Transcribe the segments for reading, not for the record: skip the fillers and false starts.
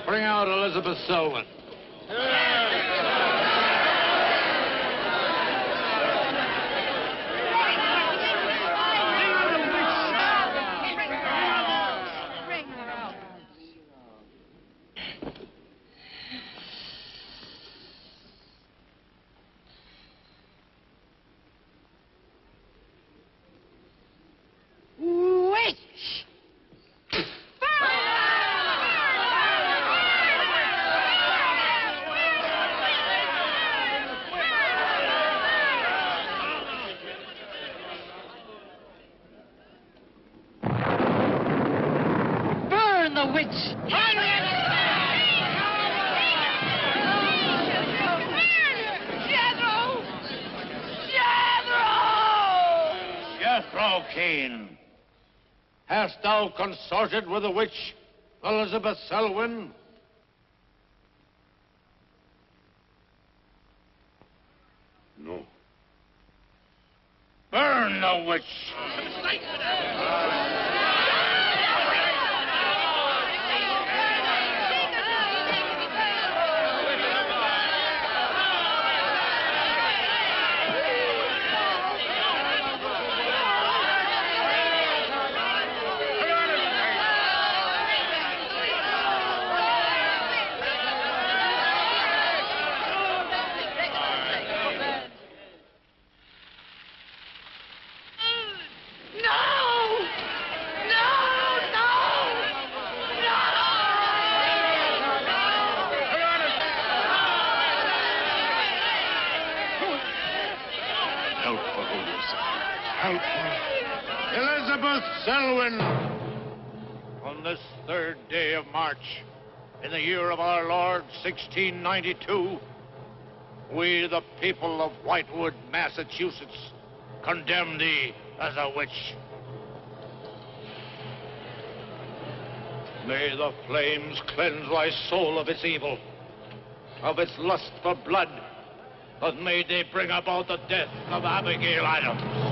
Bring out Elizabeth Selwyn. Hast thou consorted with the witch, Elizabeth Selwyn? No. Burn the witch! Elizabeth Selwyn, on this 3rd day of March, in the year of our Lord, 1692, we, the people of Whitewood, Massachusetts, condemn thee as a witch. May the flames cleanse thy soul of its evil, of its lust for blood, but may they bring about the death of Abigail Adams.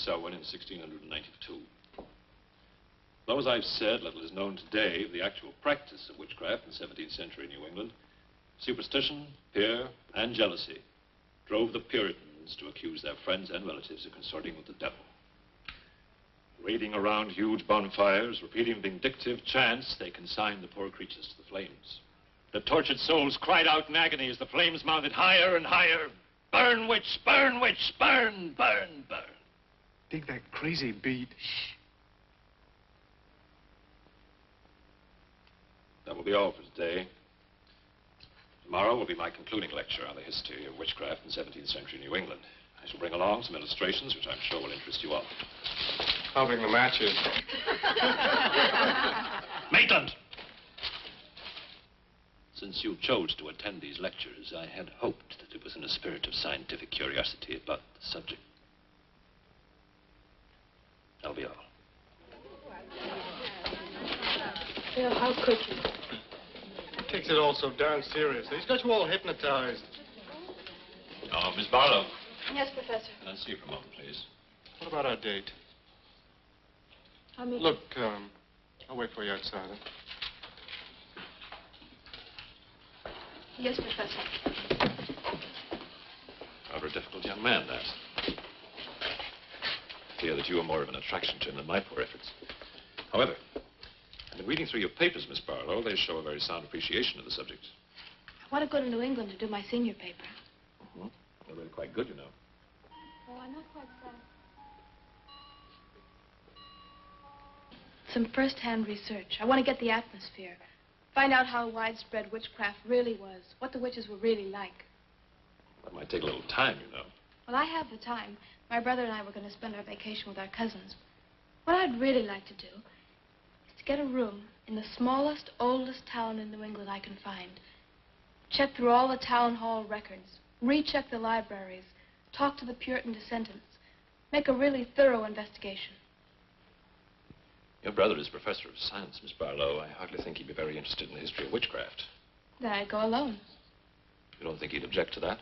Selwyn in 1692. Though, as I've said, little is known today of the actual practice of witchcraft in 17th century New England, superstition, fear, and jealousy drove the Puritans to accuse their friends and relatives of consorting with the devil. Raiding around huge bonfires, repeating vindictive chants, they consigned the poor creatures to the flames. The tortured souls cried out in agony as the flames mounted higher and higher. Burn, witch, burn, witch, burn, burn, burn. Dig that crazy beat. Shh. That will be all for today. Tomorrow will be my concluding lecture on the history of witchcraft in 17th century New England. I shall bring along some illustrations which I'm sure will interest you all. I'll bring the matches. Maitland! Since you chose to attend these lectures, I had hoped that it was in a spirit of scientific curiosity about the subject. That'll be all. Bill, how could you? He takes it all so darn seriously. He's got you all hypnotized. Oh, Miss Barlow. Yes, Professor. Can I see you for a moment, please? What about our date? I'll meet Look, I'll wait for you outside. Huh? Yes, Professor. Rather a difficult young man, that. I fear that you are more of an attraction to him than my poor efforts. However, I've been reading through your papers, Miss Barlow. They show a very sound appreciation of the subject. I want to go to New England to do my senior paper. Mm-hmm. You're really quite good, you know. Oh, I'm not quite sad. Some first-hand research. I want to get the atmosphere. Find out how widespread witchcraft really was. What the witches were really like. That might take a little time, you know. Well, I have the time. My brother and I were going to spend our vacation with our cousins. What I'd really like to do is to get a room in the smallest, oldest town in New England I can find. Check through all the town hall records. Recheck the libraries. Talk to the Puritan descendants. Make a really thorough investigation. Your brother is professor of science, Miss Barlow. I hardly think he'd be very interested in the history of witchcraft. Then I'd go alone. You don't think he'd object to that?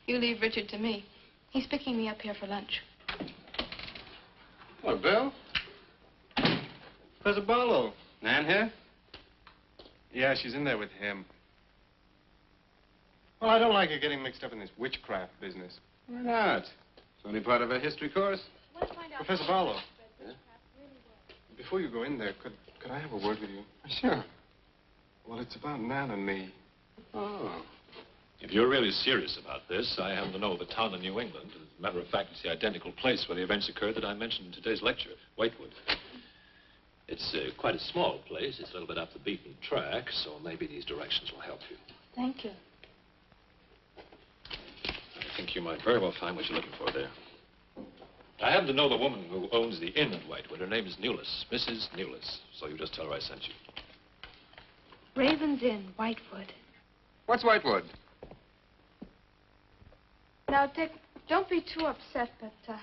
You leave Richard to me. He's picking me up here for lunch. Hello, Bill. Professor Barlow. Nan here? Yeah, she's in there with him. Well, I don't like her getting mixed up in this witchcraft business. Why not? It's only part of her history course. Professor Barlow. Yeah? Before you go in there, could I have a word with you? Sure. Well, it's about Nan and me. Oh. If you're really serious about this, I happen to know of a town in New England. As a matter of fact, it's the identical place where the events occurred that I mentioned in today's lecture, Whitewood. It's quite a small place. It's a little bit off the beaten track, so maybe these directions will help you. Thank you. I think you might very well find what you're looking for there. I happen to know the woman who owns the inn at Whitewood. Her name is Newless, Mrs. Newless. So you just tell her I sent you. Raven's Inn, Whitewood. What's Whitewood? Now, Dick, don't be too upset, but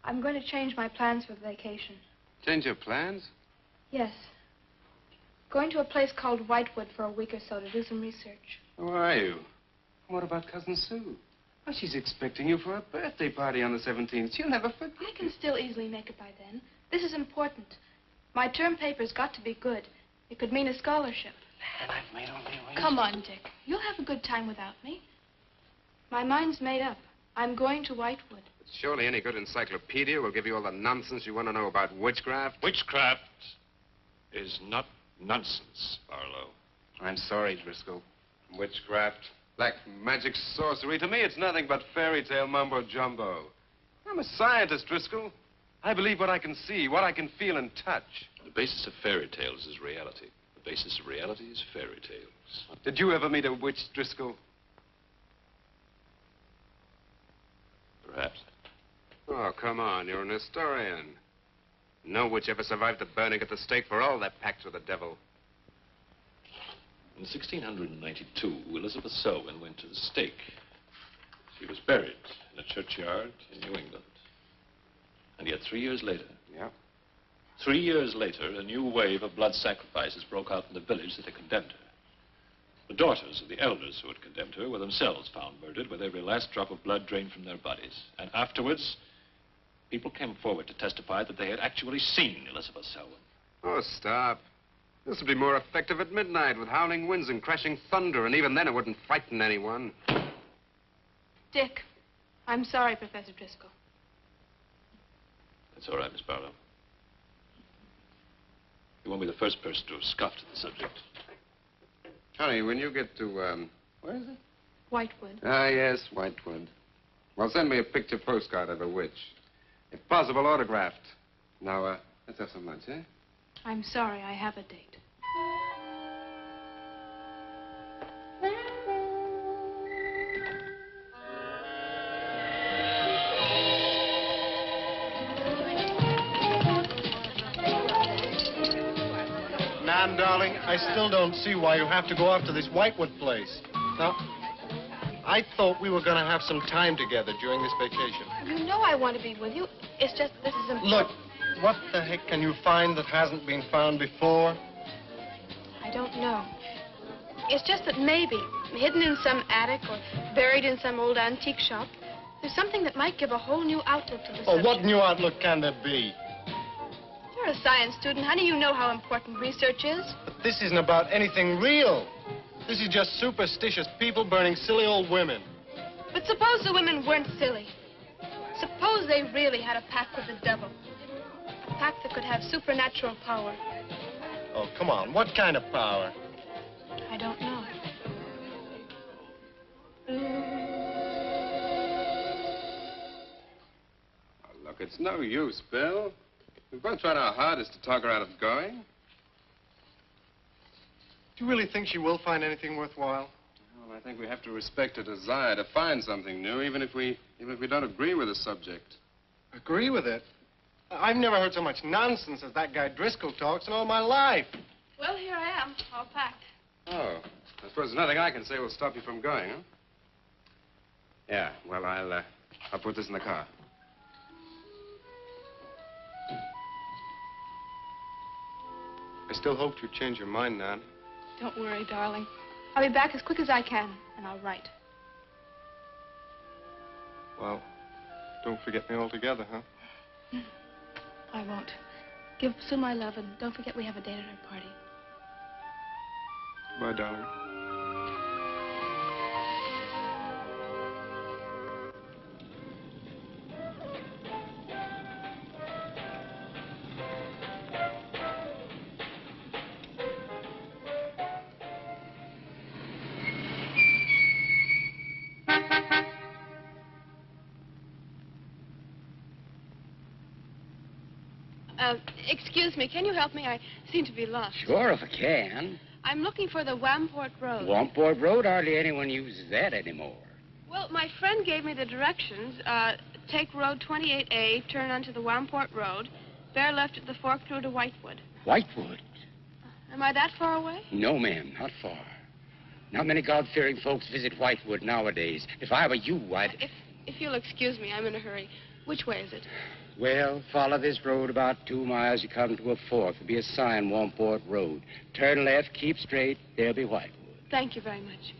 I'm going to change my plans for the vacation. Change your plans? Yes. Going to a place called Whitewood for a week or so to do some research. Who are you? What about Cousin Sue? Well, she's expecting you for a birthday party on the 17th. She'll never forget. I can still easily make it by then. This is important. My term paper's got to be good. It could mean a scholarship. And I've made all the arrangements. Come on, Dick. You'll have a good time without me. My mind's made up. I'm going to Whitewood. Surely any good encyclopedia will give you all the nonsense you want to know about witchcraft. Witchcraft is not nonsense, Barlow. I'm sorry, Driscoll. Witchcraft, black magic, sorcery. To me, it's nothing but fairy tale mumbo-jumbo. I'm a scientist, Driscoll. I believe what I can see, what I can feel and touch. The basis of fairy tales is reality. The basis of reality is fairy tales. Did you ever meet a witch, Driscoll? Perhaps. Oh, come on. You're an historian. No witch ever survived the burning at the stake for all their pacts with the devil. In 1692, Elizabeth Selwyn went to the stake. She was buried in a churchyard in New England. And yet 3 years later... Yeah? 3 years later, a new wave of blood sacrifices broke out in the village that had condemned her. The daughters of the elders who had condemned her were themselves found murdered with every last drop of blood drained from their bodies. And afterwards, people came forward to testify that they had actually seen Elizabeth Selwyn. Oh, stop. This would be more effective at midnight with howling winds and crashing thunder, and even then it wouldn't frighten anyone. Dick, I'm sorry, Professor Driscoll. That's all right, Miss Barlow. You won't be the first person to have scoffed at the subject. Honey, when you get to, where is it? Whitewood. Ah, yes, Whitewood. Well, send me a picture postcard of a witch. If possible, autographed. Now, let's have some lunch, eh? I'm sorry, I have a date. Nan, darling, I still don't see why you have to go off to this Whitewood place. Now, I thought we were going to have some time together during this vacation. You know I want to be with you. It's just this is important. Look, what the heck can you find that hasn't been found before? I don't know. It's just that maybe, hidden in some attic or buried in some old antique shop, there's something that might give a whole new outlook to the Oh, subject. what new outlook can there be? You're a science student, honey. You know how important research is. But this isn't about anything real. This is just superstitious people burning silly old women. But suppose the women weren't silly. Suppose they really had a pact with the devil. A pact that could have supernatural power. Oh, come on. What kind of power? I don't know. It's no use, Bill. We've both tried our hardest to talk her out of going. Do you really think she will find anything worthwhile? Well, I think we have to respect her desire to find something new, even if we don't agree with the subject. Agree with it? I've never heard so much nonsense as that guy Driscoll talks in all my life. Well, here I am, all packed. Oh, I suppose there's nothing I can say will stop you from going, huh? Yeah, well, I'll put this in the car. I still hoped you'd change your mind, Nan. Don't worry, darling. I'll be back as quick as I can, and I'll write. Well, don't forget me altogether, huh? I won't. Give Sue my love, and don't forget we have a date at her party. Bye, darling. Excuse me, can you help me? I seem to be lost. Sure, if I can. I'm looking for the Wamport Road. Wamport Road, hardly anyone uses that anymore. Well, my friend gave me the directions. Take Road 28A, turn onto the Wamport Road, bear left at the fork through to Whitewood. Whitewood? Am I that far away? No, ma'am, not far. Not many God-fearing folks visit Whitewood nowadays. If I were you, I'd... If you'll excuse me, I'm in a hurry. Which way is it? Well, follow this road about 2 miles. You come to a fork. There'll be a sign, Wamport Road. Turn left, keep straight. There'll be Whitewood. Thank you very much.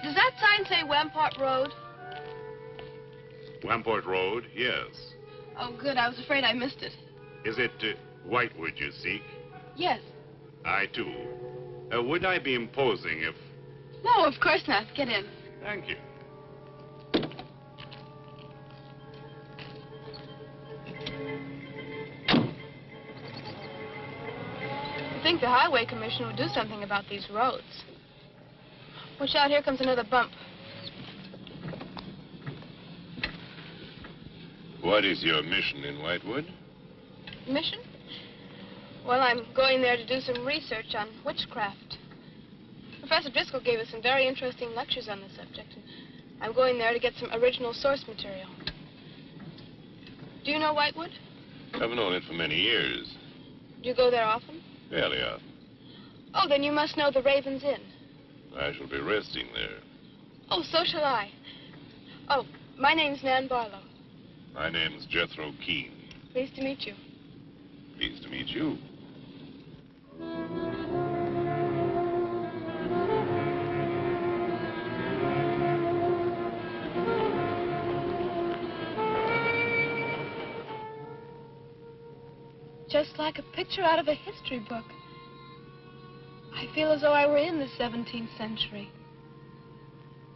Does that sign say Wamport Road? Wamport Road, yes. Oh, good. I was afraid I missed it. Is it Whitewood you seek? Yes. I, too. Would I be imposing if... No, of course not. Get in. Thank you. I think the Highway Commission would do something about these roads. Watch out, here comes another bump. What is your mission in Whitewood? Mission? Well, I'm going there to do some research on witchcraft. Professor Driscoll gave us some very interesting lectures on the subject, and I'm going there to get some original source material. Do you know Whitewood? I've known it for many years. Do you go there often? Fairly often. Oh, then you must know the Raven's Inn. I shall be resting there. Oh, so shall I. Oh, my name's Nan Barlow. My name's Jethro Keene. Pleased to meet you. Pleased to meet you. Just like a picture out of a history book. I feel as though I were in the 17th century.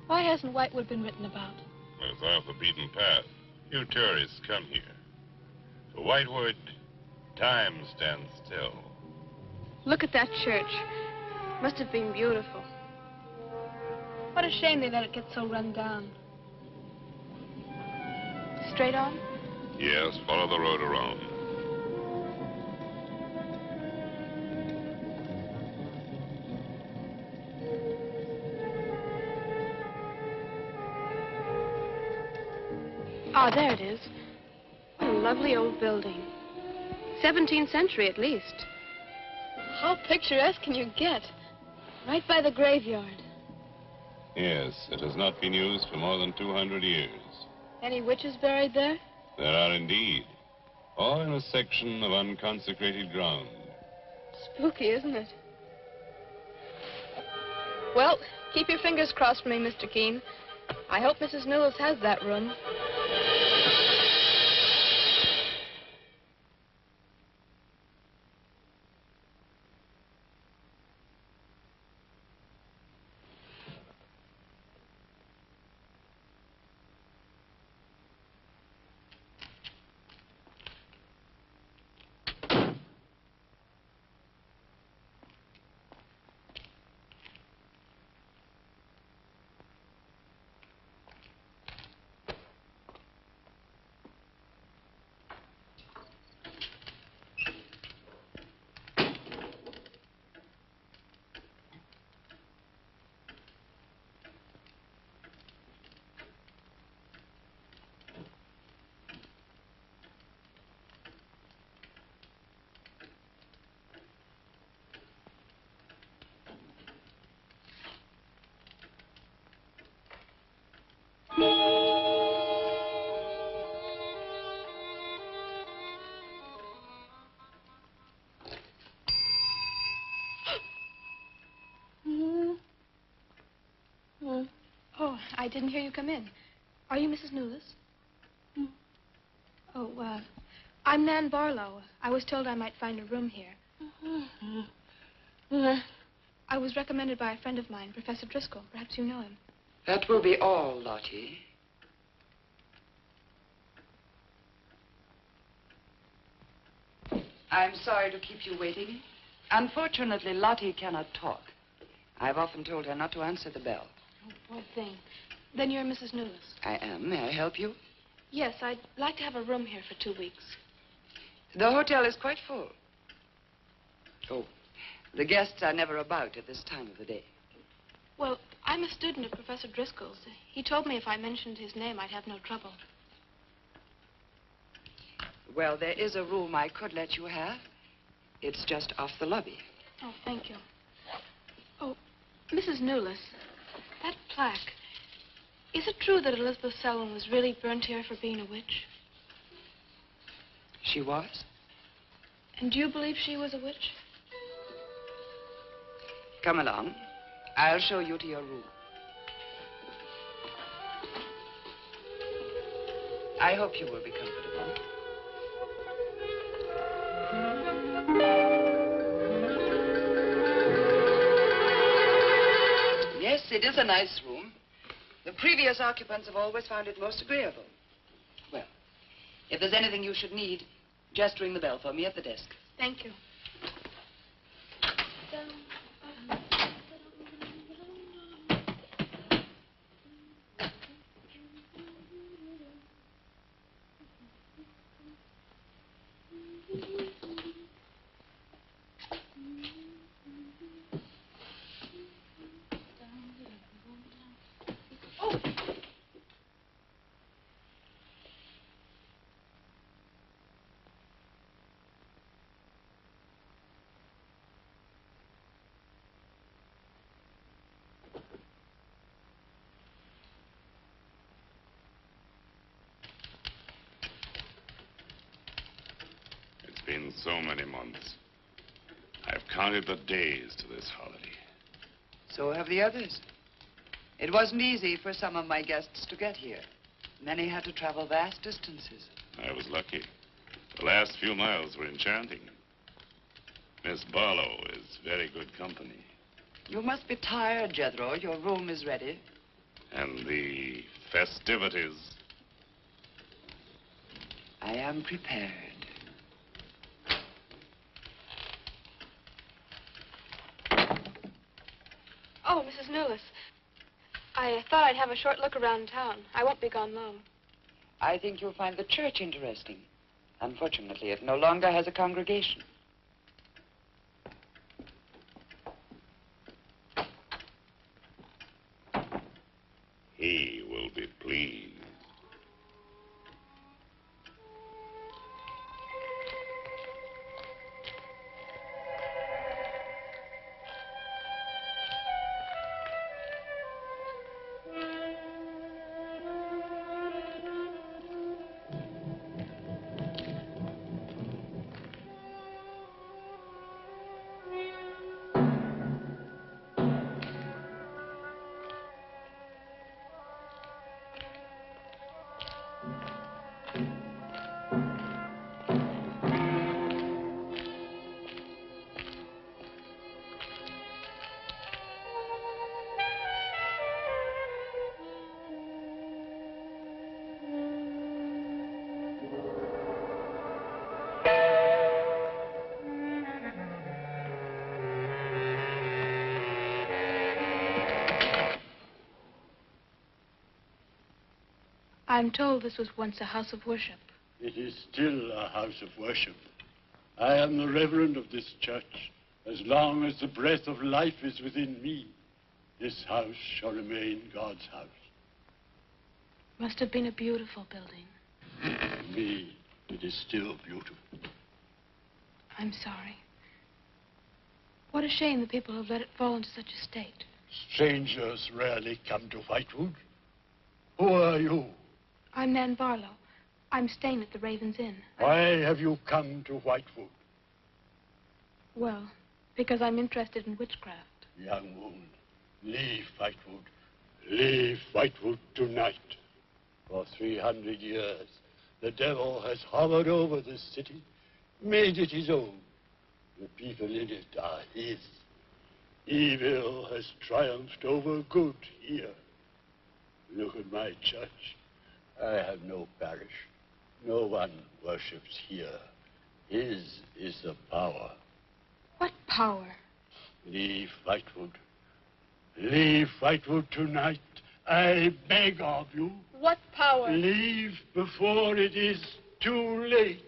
Why hasn't Whitewood been written about? It's off the beaten path. Few tourists come here. For Whitewood, time stands still. Look at that church. Must have been beautiful. What a shame they let it get so run down. Straight on? Yes, follow the road around. Ah, there it is. What a lovely old building. 17th century, at least. How picturesque can you get? Right by the graveyard. Yes, it has not been used for more than 200 years. Any witches buried there? There are indeed. All in a section of unconsecrated ground. Spooky, isn't it? Well, keep your fingers crossed for me, Mr. Keene. I hope Mrs. Newell has that room. Oh, I didn't hear you come in. Are you Mrs. Newless? Oh, I'm Nan Barlow. I was told I might find a room here. I was recommended by a friend of mine, Professor Driscoll. Perhaps you know him. That will be all, Lottie. I'm sorry to keep you waiting. Unfortunately, Lottie cannot talk. I've often told her not to answer the bell. Oh, poor thing. Then you're Mrs. Newless. I am. May I help you? Yes, I'd like to have a room here for 2 weeks. The hotel is quite full. Oh, the guests are never about at this time of the day. Well, I'm a student of Professor Driscoll's. He told me if I mentioned his name, I'd have no trouble. Well, there is a room I could let you have. It's just off the lobby. Oh, thank you. Oh, Mrs. Newless, that plaque. Is it true that Elizabeth Selwyn was really burnt here for being a witch? She was? And do you believe she was a witch? Come along. I'll show you to your room. I hope you will be comfortable. Yes, it is a nice room. The previous occupants have always found it most agreeable. Well, if there's anything you should need, just ring the bell for me at the desk. Thank you. It's been so many months. I've counted the days to this holiday. So have the others. It wasn't easy for some of my guests to get here. Many had to travel vast distances. I was lucky. The last few miles were enchanting. Miss Barlow is very good company. You must be tired, Jethro. Your room is ready. And the festivities. I am prepared. Oh, Mrs. Newless. I thought I'd have a short look around town. I won't be gone long. I think you'll find the church interesting. Unfortunately, it no longer has a congregation. He will be pleased. I'm told this was once a house of worship. It is still a house of worship. I am the reverend of this church. As long as the breath of life is within me, this house shall remain God's house. Must have been a beautiful building. To me, it is still beautiful. I'm sorry. What a shame the people have let it fall into such a state. Strangers rarely come to Whitewood. Who are you? I'm Nan Barlow. I'm staying at the Raven's Inn. Why have you come to Whitewood? Well, because I'm interested in witchcraft. Young woman, leave Whitewood. Leave Whitewood tonight. For 300 years, the devil has hovered over this city, made it his own. The people in it are his. Evil has triumphed over good here. Look at my church. I have no parish. No one worships here. His is the power. What power? Leave Whitewood. Leave Whitewood tonight. I beg of you. What power? Leave before it is too late.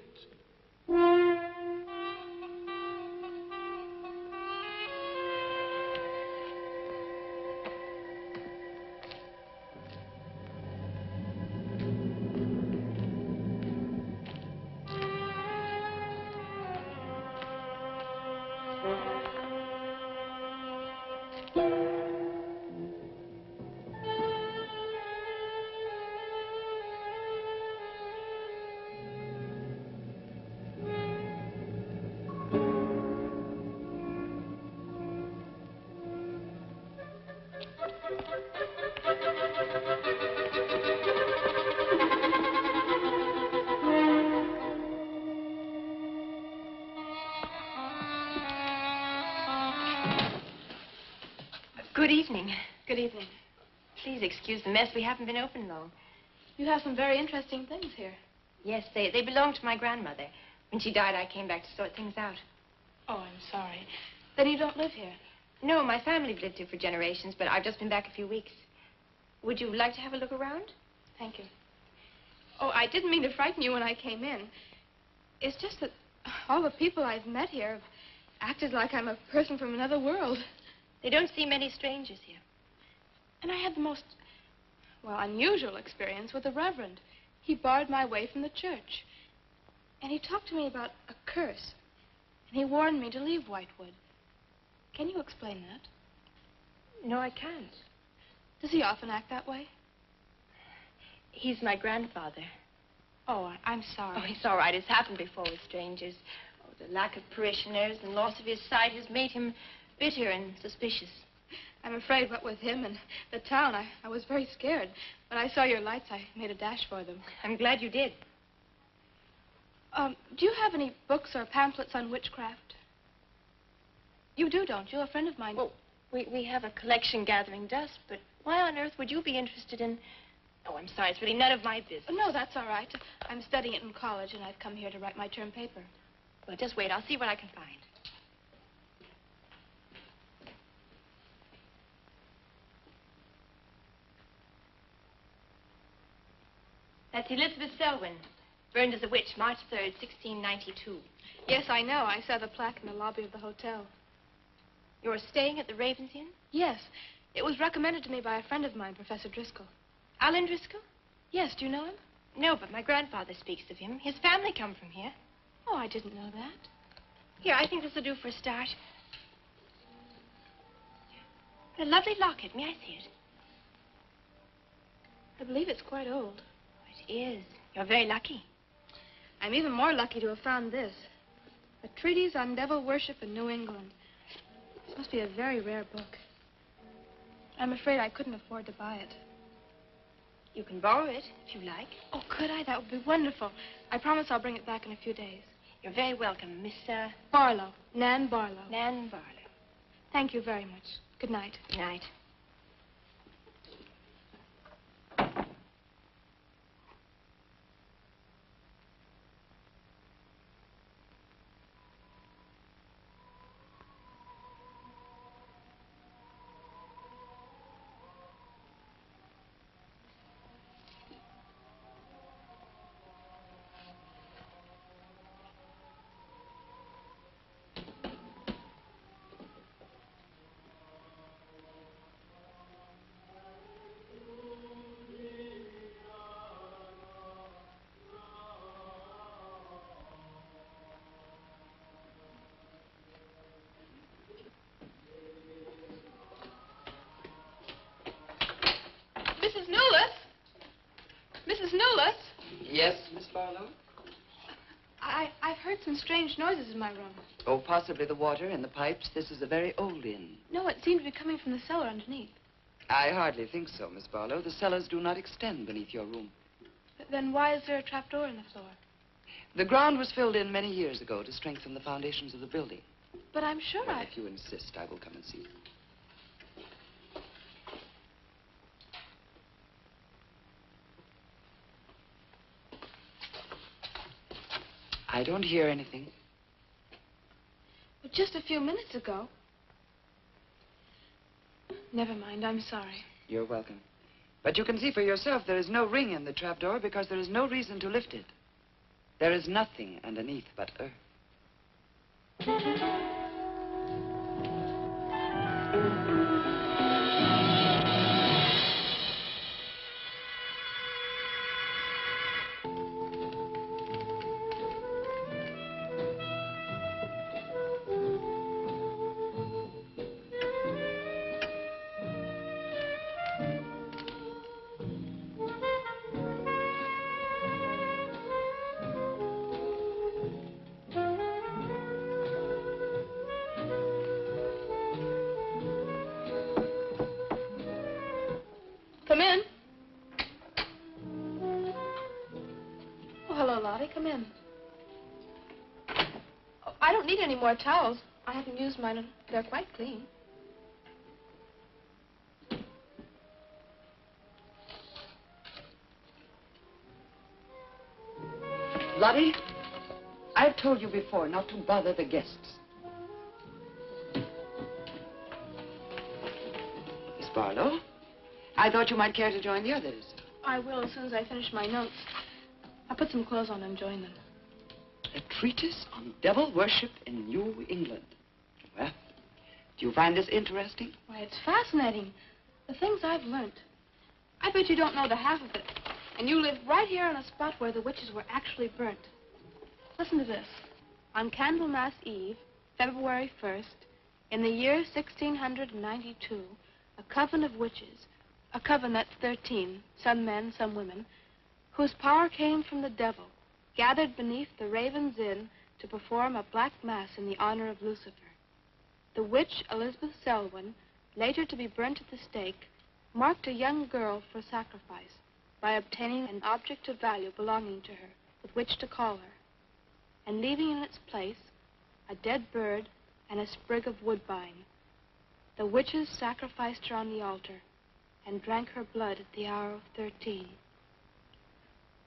Good evening. Good evening. Please excuse the mess. We haven't been open long. You have some very interesting things here. Yes, they belonged to my grandmother. When she died, I came back to sort things out. Oh, I'm sorry. Then you don't live here? No, my family's lived here for generations, but I've just been back a few weeks. Would you like to have a look around? Thank you. Oh, I didn't mean to frighten you when I came in. It's just that all the people I've met here have acted like I'm a person from another world. They don't see many strangers here. And I had the most, well, unusual experience with the Reverend. He barred my way from the church. And he talked to me about a curse. And he warned me to leave Whitewood. Can you explain that? No, I can't. Does he often act that way? He's my grandfather. Oh, I'm sorry. Oh, it's all right. It's happened before with strangers. Oh, the lack of parishioners and loss of his sight has made him bitter and suspicious. I'm afraid what with him and the town, I was very scared. When I saw your lights, I made a dash for them. I'm glad you did. Do you have any books or pamphlets on witchcraft? You do, don't you? A friend of mine... Well, we have a collection gathering dust, but why on earth would you be interested in... Oh, I'm sorry. It's really none of my business. No, that's all right. I'm studying it in college, and I've come here to write my term paper. Well, just wait. I'll see what I can find. That's Elizabeth Selwyn, burned as a witch, March 3rd, 1692. Yes, I know. I saw the plaque in the lobby of the hotel. You're staying at the Raven's Inn? Yes. It was recommended to me by a friend of mine, Professor Driscoll. Alan Driscoll? Yes, do you know him? No, but my grandfather speaks of him. His family come from here. Oh, I didn't know that. Here, I think this will do for a start. What a lovely locket. May I see it? I believe it's quite old. It is. You're very lucky. I'm even more lucky to have found this. A treatise on devil worship in New England. This must be a very rare book. I'm afraid I couldn't afford to buy it. You can borrow it, if you like. Oh, could I? That would be wonderful. I promise I'll bring it back in a few days. You're very welcome, Miss, Barlow. Nan Barlow. Nan Barlow. Thank you very much. Good night. Good night. heard some strange noises in my room. Oh, possibly the water and the pipes. This is a very old inn. No, it seemed to be coming from the cellar underneath. I hardly think so, Miss Barlow. The cellars do not extend beneath your room. Then why is there a trapdoor in the floor? The ground was filled in many years ago to strengthen the foundations of the building. But I'm sure Well, if you insist, I will come and see you. I don't hear anything. But just a few minutes ago. Never mind, I'm sorry. You're welcome. But you can see for yourself there is no ring in the trapdoor because there is no reason to lift it. There is nothing underneath but earth. Come in. Oh, hello, Lottie. Come in. Oh, I don't need any more towels. I haven't used mine, and they're quite clean. Lottie, I've told you before not to bother the guests. Miss Barlow, I thought you might care to join the others. I will as soon as I finish my notes. I'll put some clothes on and join them. A treatise on devil worship in New England. Well, do you find this interesting? Why, it's fascinating. The things I've learned. I bet you don't know the half of it. And you live right here on a spot where the witches were actually burnt. Listen to this. On Candlemas Eve, February 1st, in the year 1692, a coven of witches, a coven that's 13, some men, some women, whose power came from the devil, gathered beneath the Raven's Inn to perform a black mass in the honor of Lucifer. The witch, Elizabeth Selwyn, later to be burnt at the stake, marked a young girl for sacrifice by obtaining an object of value belonging to her with which to call her, and leaving in its place a dead bird and a sprig of woodbine. The witches sacrificed her on the altar and drank her blood at the hour of 13.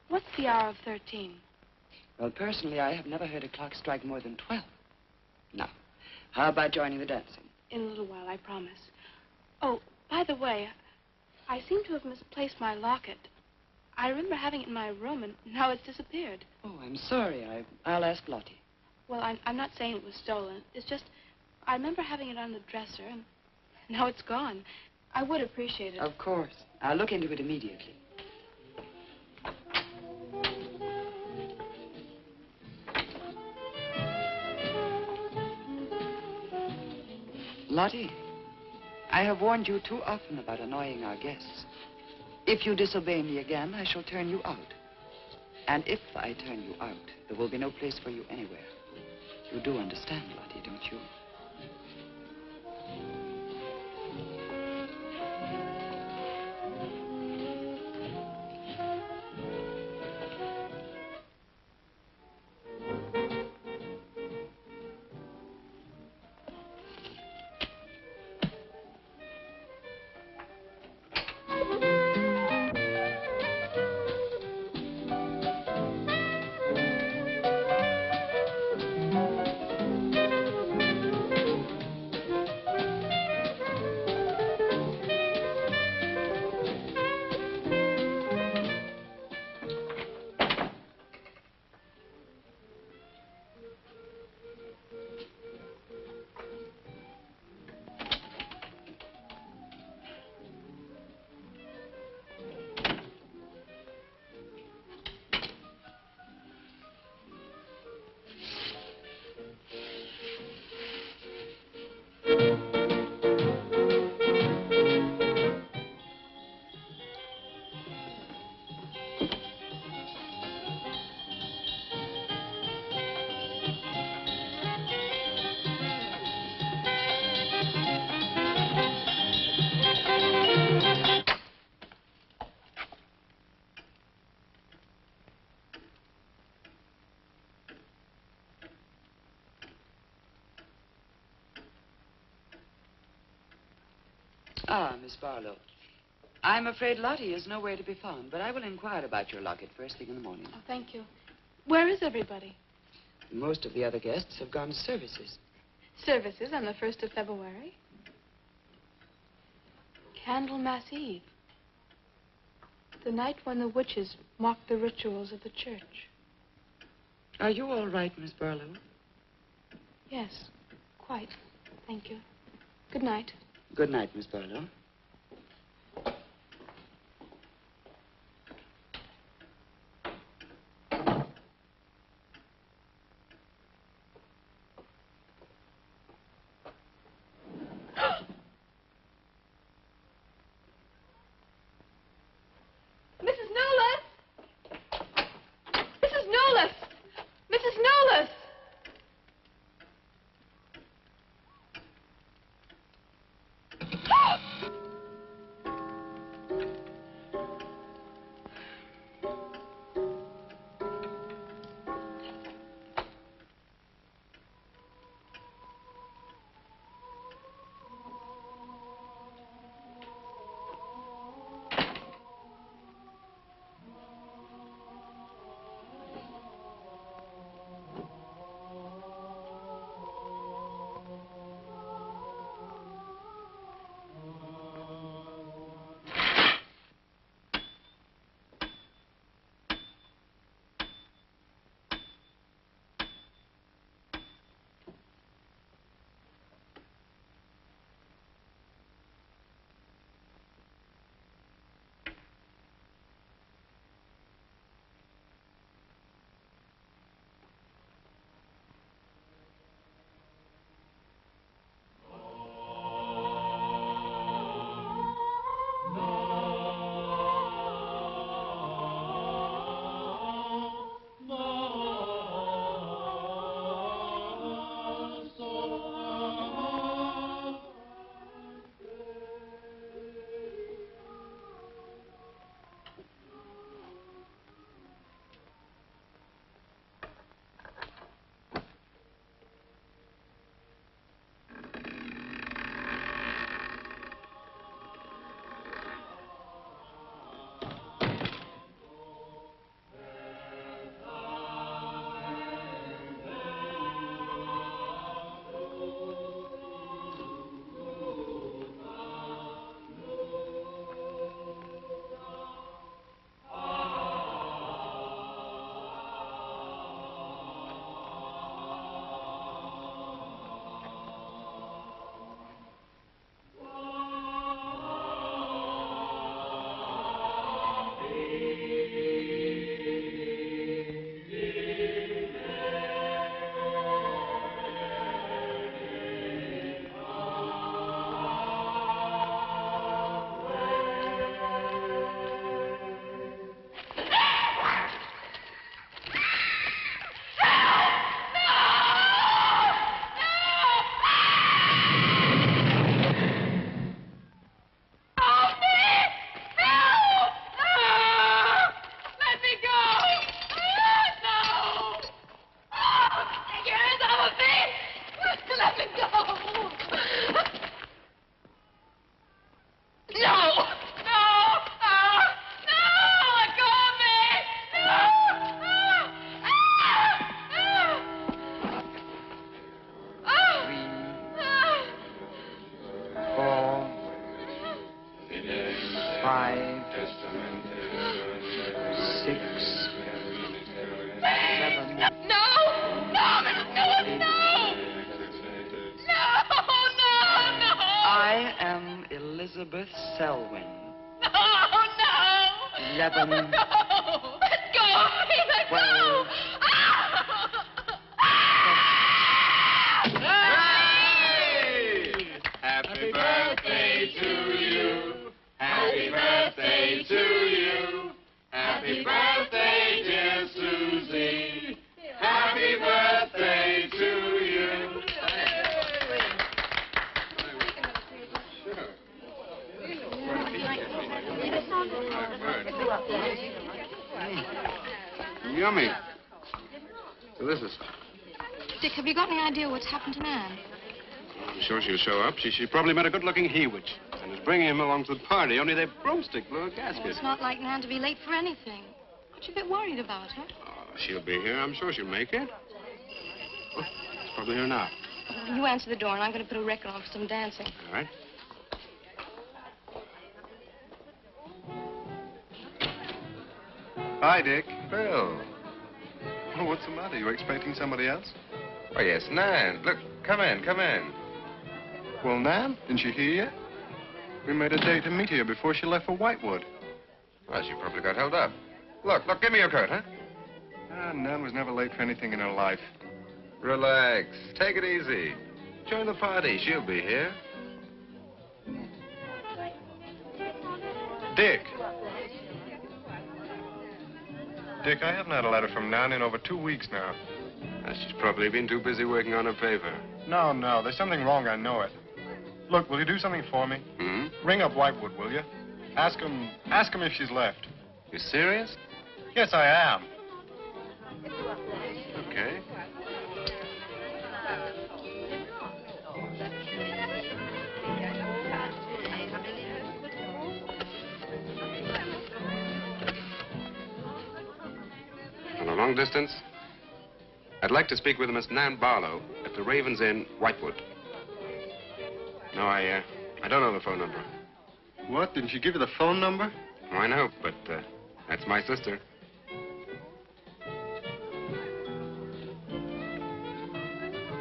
What's the hour of 13? Well, personally, I have never heard a clock strike more than 12. Now, how about joining the dancing? In a little while, I promise. Oh, by the way, I seem to have misplaced my locket. I remember having it in my room, and now it's disappeared. Oh, I'm sorry. I'll ask Lottie. Well, I'm not saying it was stolen. It's just, I remember having it on the dresser, and now it's gone. I would appreciate it. Of course. I'll look into it immediately. Lottie, I have warned you too often about annoying our guests. If you disobey me again, I shall turn you out. And if I turn you out, there will be no place for you anywhere. You do understand, Lottie, don't you? Ah, Miss Barlow. I'm afraid Lottie is nowhere to be found, but I will inquire about your locket first thing in the morning. Oh, thank you. Where is everybody? Most of the other guests have gone to services. Services on the 1st of February. Candlemas Eve. The night when the witches mocked the rituals of the church. Are you all right, Miss Barlow? Yes, quite. Thank you. Good night. Good night, Miss Barlow. Elizabeth Selwyn. No, no! 11. No! Let go of me! Let 12. go! Hey! Happy birthday to you. Happy birthday to you. Happy birthday, dear Susie. Happy birthday to you. Yummy. Delicious. Dick, have you got any idea what's happened to Nan? You sure she'll show up? She probably met a good-looking he-witch. I was bringing him along to the party, only their broomstick blew a gasket. Well, it's not like Nan to be late for anything. Aren't you a bit worried about her? Oh, she'll be here. I'm sure she'll make it. Oh, she's probably here now. You answer the door, and I'm going to put a record on for some dancing. All right. Hi, Dick. Bill. Oh, what's the matter? You expecting somebody else? Oh, yes, Nan. Look, come in, come in. Well, Nan, didn't she hear you? We made a date to meet here before she left for Whitewood. Well, she probably got held up. Look, give me your coat, huh? Nan was never late for anything in her life. Relax. Take it easy. Join the party. She'll be here. Dick. Dick, I haven't had a letter from Nan in over 2 weeks now. She's probably been too busy working on her paper. No, there's something wrong, I know it. Look, will you do something for me? Hmm? Ring up Whitewood, will you? Ask him if she's left. You serious? Yes, I am. Okay. On a long distance, I'd like to speak with Miss Nan Barlow at the Raven's Inn, Whitewood. No, I don't know the phone number. What? Didn't she give you the phone number? Oh, I know, but that's my sister.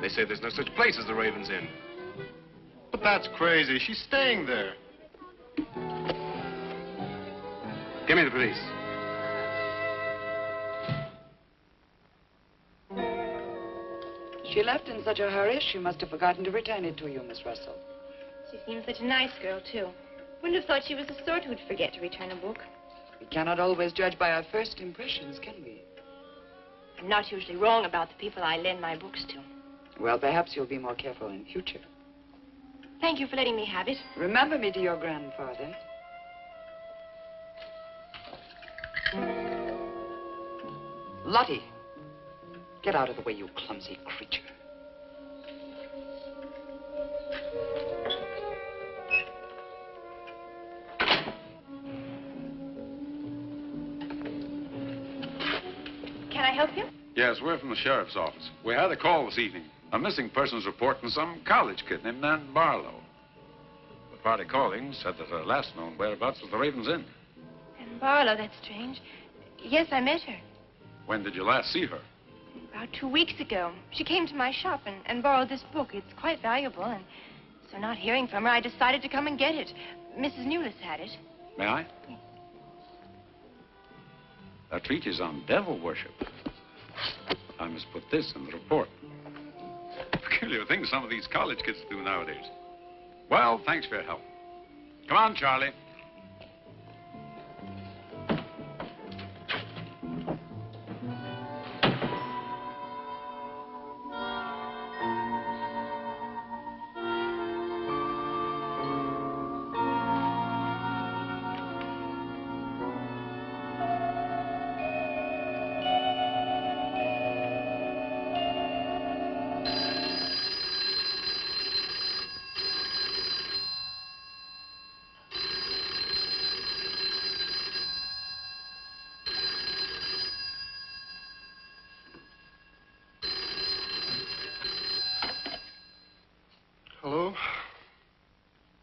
They say there's no such place as the Raven's Inn. But that's crazy. She's staying there. Give me the police. She left in such a hurry, she must have forgotten to return it to you, Miss Russell. She seems such a nice girl, too. Wouldn't have thought she was the sort who'd forget to return a book. We cannot always judge by our first impressions, can we? I'm not usually wrong about the people I lend my books to. Well, perhaps you'll be more careful in future. Thank you for letting me have it. Remember me to your grandfather. Lottie, get out of the way, you clumsy creature. Can I help you? Yes, we're from the sheriff's office. We had a call this evening. A missing persons report from some college kid named Nan Barlow. The party calling said that her last known whereabouts was the Raven's Inn. And Barlow, that's strange. Yes, I met her. When did you last see her? About 2 weeks ago. She came to my shop and borrowed this book. It's quite valuable, and so not hearing from her, I decided to come and get it. Mrs. Newless had it. May I? Yes. That treatise on devil worship. I must put this in the report. Peculiar things some of these college kids do nowadays. Well, thanks for your help. Come on, Charlie. Hello?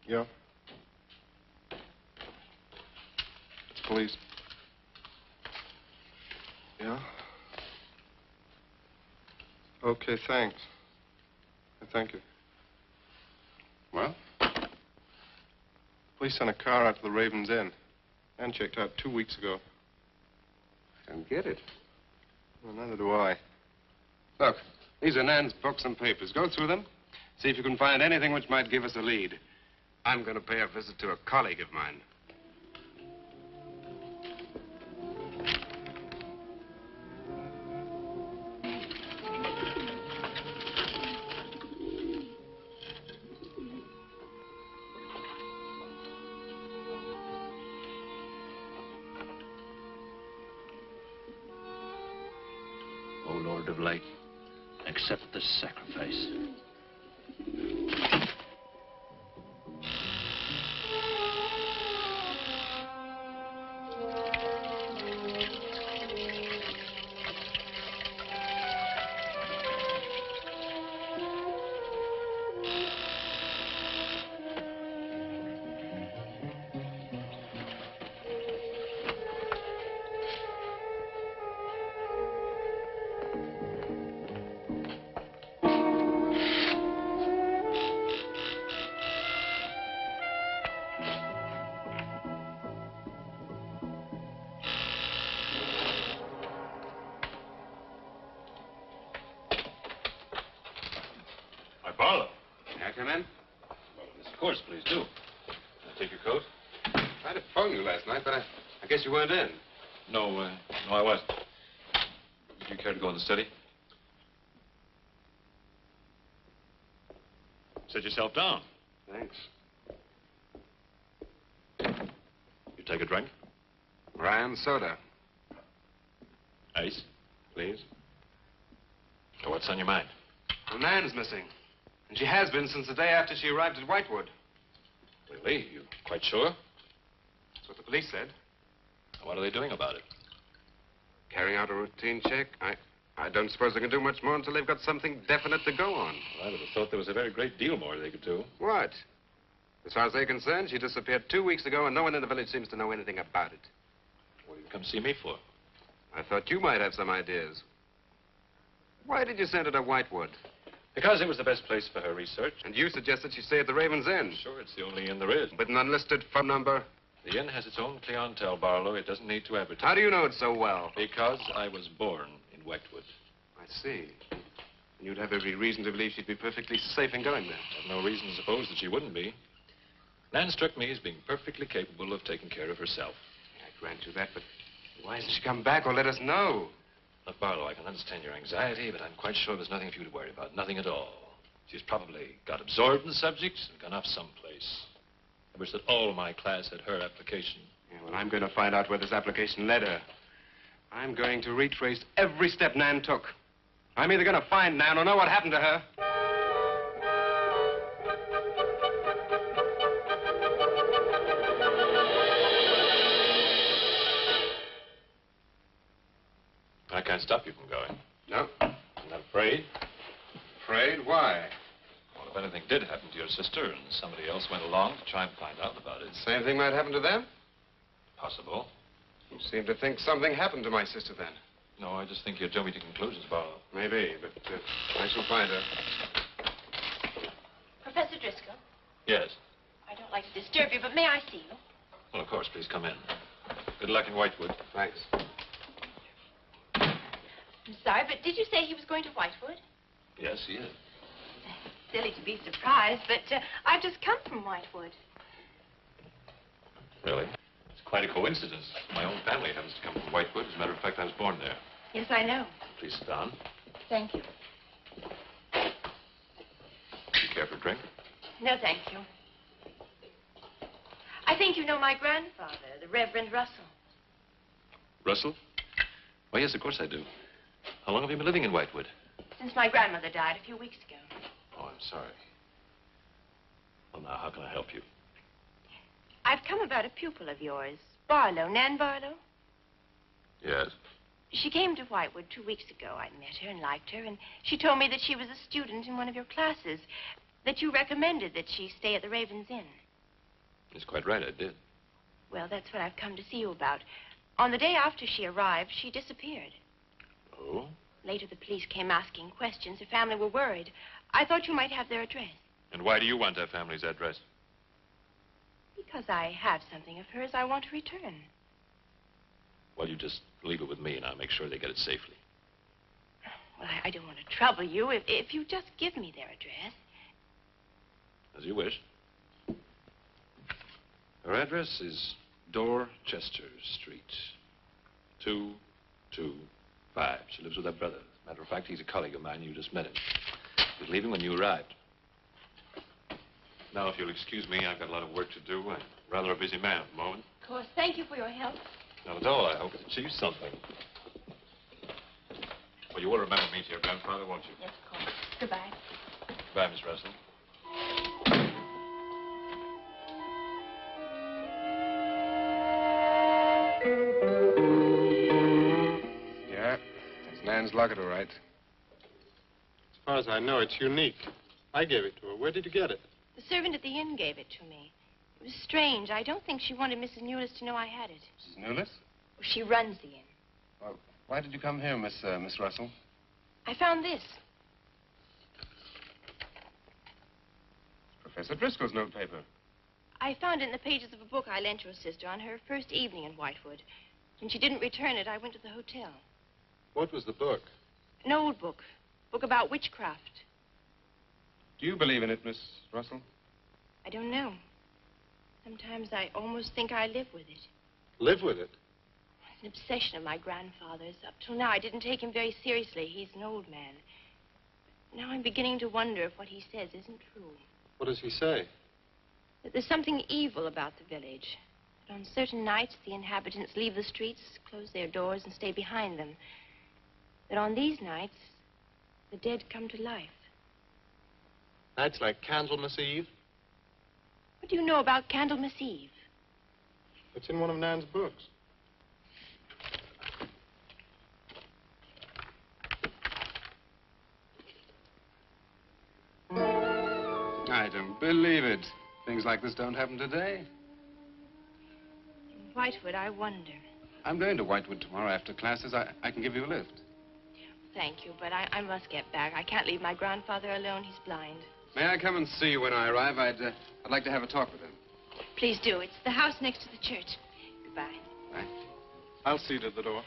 Yeah? It's police. Yeah? Okay, thanks. Thank you. Well? Police sent a car out to the Raven's Inn. And checked out 2 weeks ago. Don't get it. Well, neither do I. Look, these are Nan's books and papers. Go through them. See if you can find anything which might give us a lead. I'm going to pay a visit to a colleague of mine. O Lord of Light, accept this sacrifice. come in? Well, yes, of course, please do. Can I take your coat? I tried to phone you last night, but I guess you weren't in. No, I wasn't. Would you care to go in the study? Sit yourself down. Thanks. You take a drink? Rye and soda. Ice, please. So what's on your mind? Well, Nan's missing. And she has been since the day after she arrived at Whitewood. Really? You quite sure? That's what the police said. What are they doing about it? Carrying out a routine check. I don't suppose they can do much more until they've got something definite to go on. Well, I would have thought there was a very great deal more they could do. What? As far as they're concerned, she disappeared 2 weeks ago, and no one in the village seems to know anything about it. What did you come see me for? I thought you might have some ideas. Why did you send her to Whitewood? Because it was the best place for her research. And you suggested she stay at the Raven's Inn. Sure, it's the only inn there is. With an unlisted phone number? The inn has its own clientele, Barlow. It doesn't need to advertise. How do you know it so well? Because I was born in Whitewood. I see. And you'd have every reason to believe she'd be perfectly safe in going there. I've no reason to suppose that she wouldn't be. Nan struck me as being perfectly capable of taking care of herself. I grant you that, but why hasn't she come back or let us know? Look, Barlow, I can understand your anxiety, but I'm quite sure there's nothing for you to worry about. Nothing at all. She's probably got absorbed in the subject and gone off someplace. I wish that all my class had her application. Yeah, well, I'm going to find out where this application led her. I'm going to retrace every step Nan took. I'm either going to find Nan or know what happened to her. I can't stop you from going. No. I'm not afraid. Afraid? Why? Well, if anything did happen to your sister and somebody else went along to try and find out about it. Same thing might happen to them? Possible. You seem to think something happened to my sister then. No, I just think you're jumping to conclusions, Barlow. Maybe, but I shall find her. Professor Driscoll, Yes. I don't like to disturb you, but may I see you? Well, of course, please come in. Good luck in Whitewood. Thanks. I'm sorry, but did you say he was going to Whitewood? Yes, he is. Silly to be surprised, but I've just come from Whitewood. Really? It's quite a coincidence. My own family happens to come from Whitewood. As a matter of fact, I was born there. Yes, I know. Please sit down. Thank you. Do you care for a drink? No, thank you. I think you know my grandfather, the Reverend Russell. Russell? Why, yes, of course I do. How long have you been living in Whitewood? Since my grandmother died a few weeks ago. Oh, I'm sorry. Well, now, how can I help you? I've come about a pupil of yours, Barlow, Nan Barlow. Yes? She came to Whitewood 2 weeks ago. I met her and liked her, and she told me that she was a student in one of your classes, that you recommended that she stay at the Raven's Inn. That's quite right, I did. Well, that's what I've come to see you about. On the day after she arrived, she disappeared. Oh? Later, the police came asking questions. Her family were worried. I thought you might have their address. And why do you want that family's address? Because I have something of hers I want to return. Well, you just leave it with me, and I'll make sure they get it safely. Well, I don't want to trouble you if you just give me their address. As you wish. Her address is Dorchester Street, 225. She lives with her brother. As a matter of fact, he's a colleague of mine. You just met him. He was leaving when you arrived. Now, if you'll excuse me, I've got a lot of work to do. I'm rather a busy man at the moment. Of course. Thank you for your help. Not at all. I hope it achieves something. Well, you will remember me to your grandfather, won't you? Yes, of course. Goodbye. Goodbye, Miss Russell. Yeah, that's Nan's locket, all right. As far as I know, it's unique. I gave it to her. Where did you get it? The servant at the inn gave it to me. It was strange. I don't think she wanted Mrs. Newless to know I had it. Mrs. Newless? She runs the inn. Well, why did you come here, Miss Russell? I found this. Professor Driscoll's notepaper. I found it in the pages of a book I lent your sister on her first evening in Whitewood. When she didn't return it, I went to the hotel. What was the book? An old book. Book about witchcraft. Do you believe in it, Miss Russell? I don't know. Sometimes I almost think I live with it. Live with it? It's an obsession of my grandfather's. Up till now, I didn't take him very seriously. He's an old man. Now I'm beginning to wonder if what he says isn't true. What does he say? That there's something evil about the village. That on certain nights, the inhabitants leave the streets, close their doors, and stay behind them. That on these nights, the dead come to life. Nights like Candlemas Eve? What do you know about Candlemas Eve? It's in one of Nan's books. I don't believe it. Things like this don't happen today. In Whitewood, I wonder. I'm going to Whitewood tomorrow after classes. I can give you a lift. Thank you, but I must get back. I can't leave my grandfather alone. He's blind. May I come and see you when I arrive? I'd like to have a talk with him. Please do. It's the house next to the church. Goodbye. Bye. I'll see you at the door.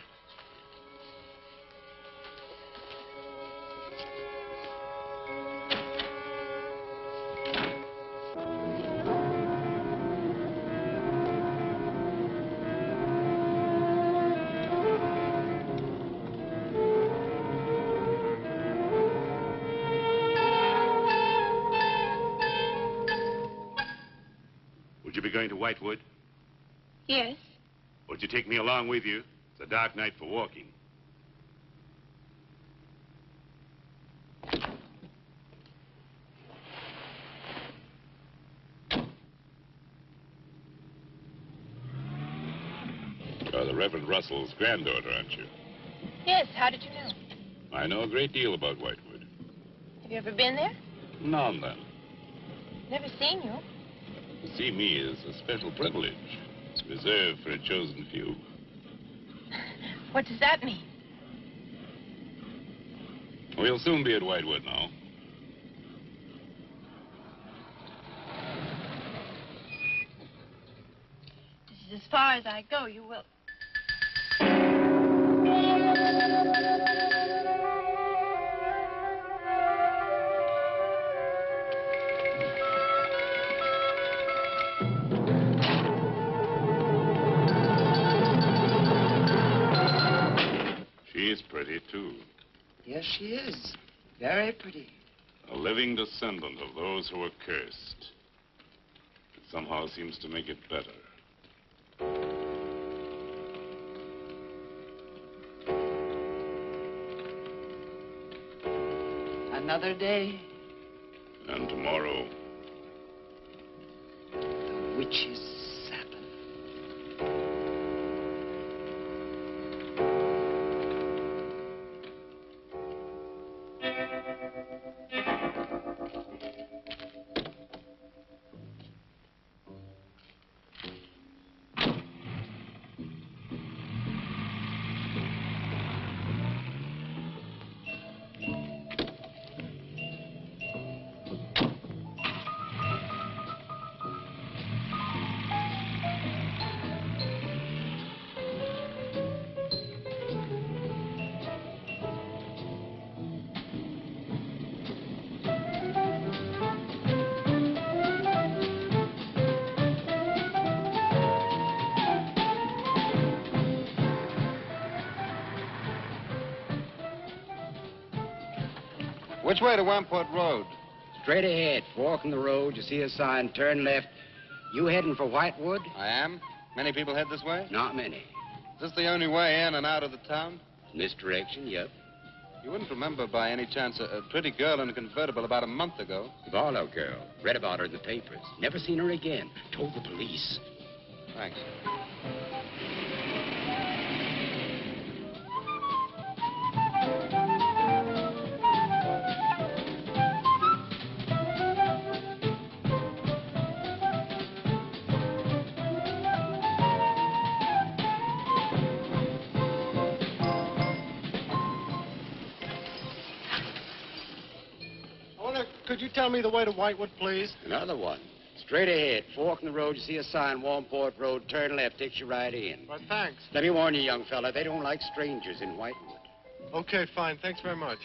Would you be going to Whitewood? Yes. Would you take me along with you? It's a dark night for walking. You're the Reverend Russell's granddaughter, aren't you? Yes. How did you know? I know a great deal about Whitewood. Have you ever been there? Now and then. Never seen you. To see me is a special privilege. It's reserved for a chosen few. What does that mean? We'll soon be at Whitewood now. This is as far as I go. You will. She's pretty, too. Yes, she is. Very pretty. A living descendant of those who were cursed. It somehow seems to make it better. Another day. And tomorrow. The witch's Sabbath. Which way to Wamport Road? Straight ahead. Walking the road, you see a sign, turn left. You heading for Whitewood? I am. Many people head this way? Not many. Is this the only way in and out of the town? In this direction, yep. You wouldn't remember by any chance a pretty girl in a convertible about a month ago? Barlow girl. Read about her in the papers. Never seen her again. Told the police. Thanks. Could you tell me the way to Whitewood, please? Another one. Straight ahead. Fork in the road, you see a sign, Wamport Road, turn left, takes you right in. Well, thanks. Let me warn you, young fella, they don't like strangers in Whitewood. Okay, fine. Thanks very much.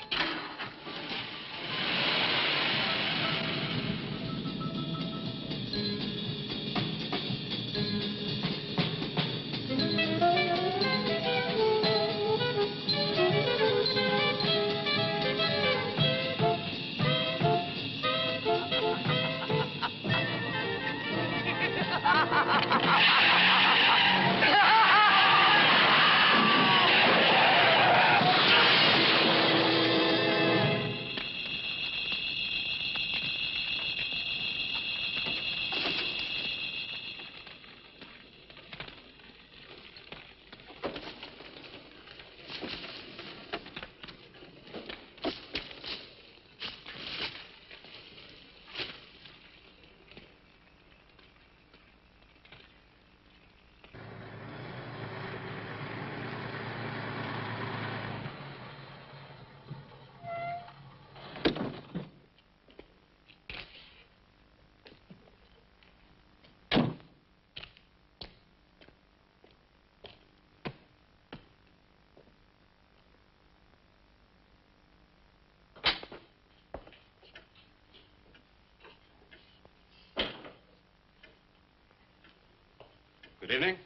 Good evening.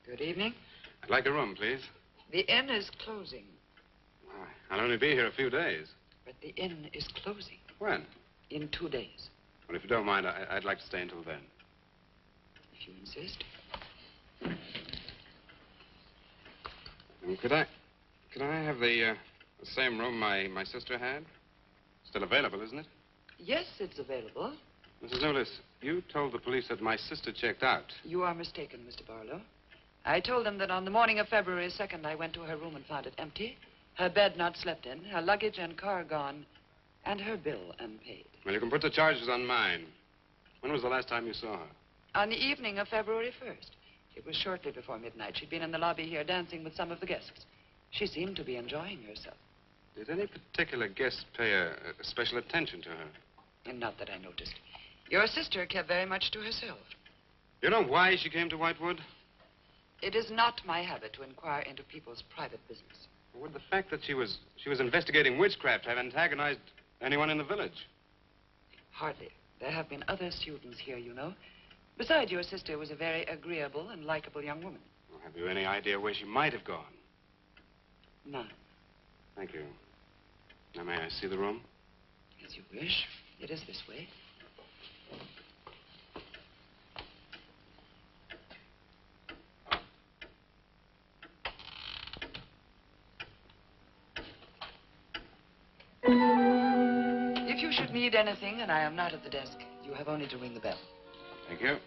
Good evening. I'd like a room, please. The inn is closing. I'll only be here a few days. But the inn is closing. When? In 2 days. Well, if you don't mind, I'd like to stay until then. If you insist. Could I have the same room my sister had? Still available, isn't it? Yes, it's available. Mrs. Newless, you told the police that my sister checked out. You are mistaken, Mr. Barlow. I told them that on the morning of February 2nd, I went to her room and found it empty, her bed not slept in, her luggage and car gone, and her bill unpaid. Well, you can put the charges on mine. When was the last time you saw her? On the evening of February 1st. It was shortly before midnight. She'd been in the lobby here dancing with some of the guests. She seemed to be enjoying herself. Did any particular guest pay a special attention to her? And not that I noticed. Your sister kept very much to herself. You know why she came to Whitewood? It is not my habit to inquire into people's private business. Would the fact that she was investigating witchcraft have antagonized anyone in the village? Hardly. There have been other students here, you know. Besides, your sister was a very agreeable and likable young woman. Well, have you any idea where she might have gone? None. Thank you. Now, may I see the room? As you wish. It is this way. If you should need anything and I am not at the desk, you have only to ring the bell. Thank you.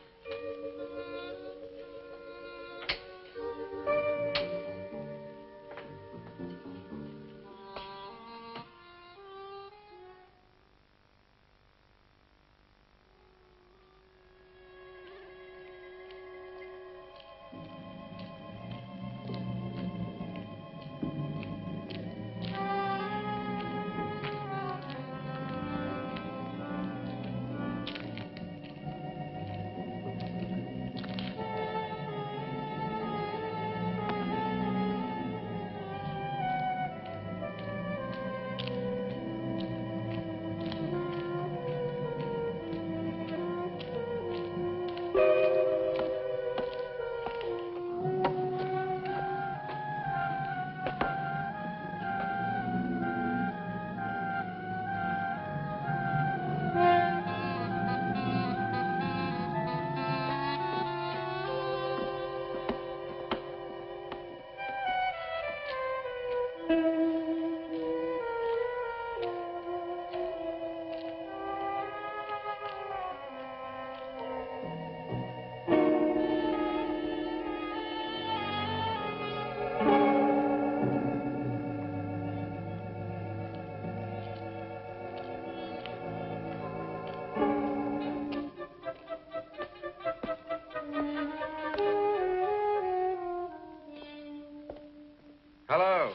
Hello.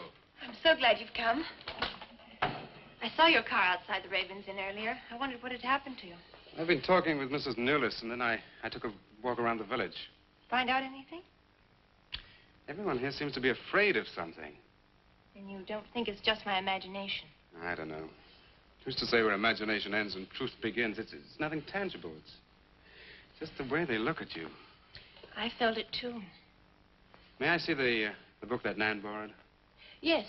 I'm so glad you've come. I saw your car outside the Ravens Inn earlier. I wondered what had happened to you. I've been talking with Mrs. Newless, and then I took a walk around the village. Find out anything? Everyone here seems to be afraid of something. And you don't think it's just my imagination? I don't know. Who's to say where imagination ends and truth begins? It's nothing tangible. It's just the way they look at you. I felt it, too. May I see the book that Nan borrowed? Yes.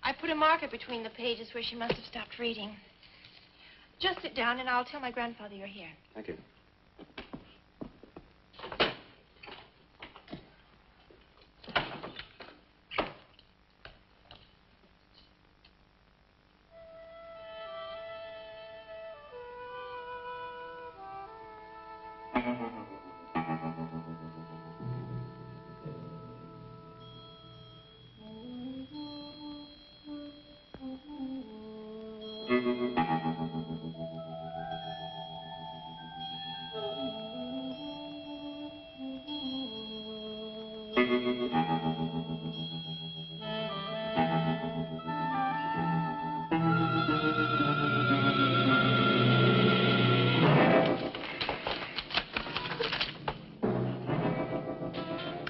I put a marker between the pages where she must have stopped reading. Just sit down, and I'll tell my grandfather you're here. Thank you.